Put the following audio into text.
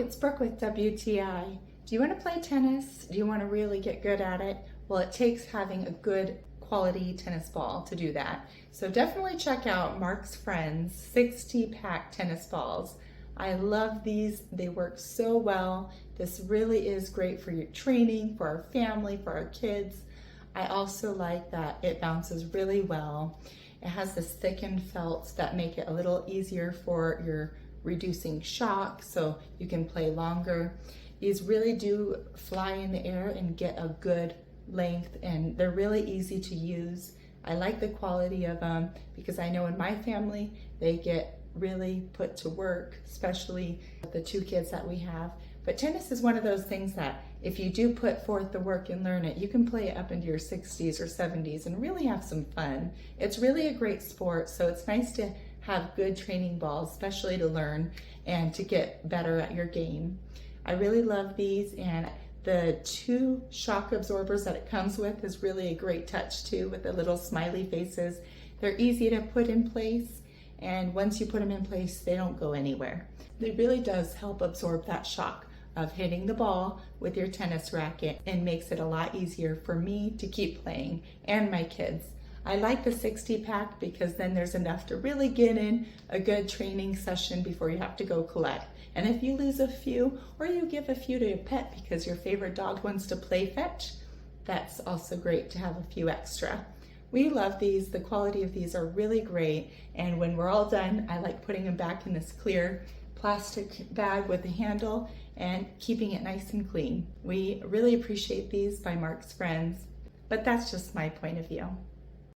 it's Brooke with WTI. Do you want to play tennis? Do you want to really get good at it? Well, it takes having a good quality tennis ball to do that. So definitely check out Mark's Friends 60-pack tennis balls. I love these. They work so well. This really is great for your training, for our family, for our kids. I also like that it bounces really well. It has this thickened felts that make it a little easier for your reducing shock, so you can play longer. These really do fly in the air and get a good length, and they're really easy to use. I like the quality of them because I know in my family they get really put to work, especially the two kids that we have. But tennis is one of those things that if you do put forth the work and learn it, you can play it up into your 60s or 70s and really have some fun. It's really a great sport, so it's nice to have good training balls, especially to learn and to get better at your game. I really love these, and the 2 shock absorbers that it comes with is really a great touch too, with the little smiley faces. They're easy to put in place, and once you put them in place, they don't go anywhere. It really does help absorb that shock of hitting the ball with your tennis racket and makes it a lot easier for me to keep playing and my kids. I like the 60-pack because then there's enough to really get in a good training session before you have to go collect. And if you lose a few, or you give a few to your pet because your favorite dog wants to play fetch, that's also great to have a few extra. We love these. The quality of these are really great. And when we're all done, I like putting them back in this clear plastic bag with a handle and keeping it nice and clean. We really appreciate these by Mark's Friends, but that's just my point of view.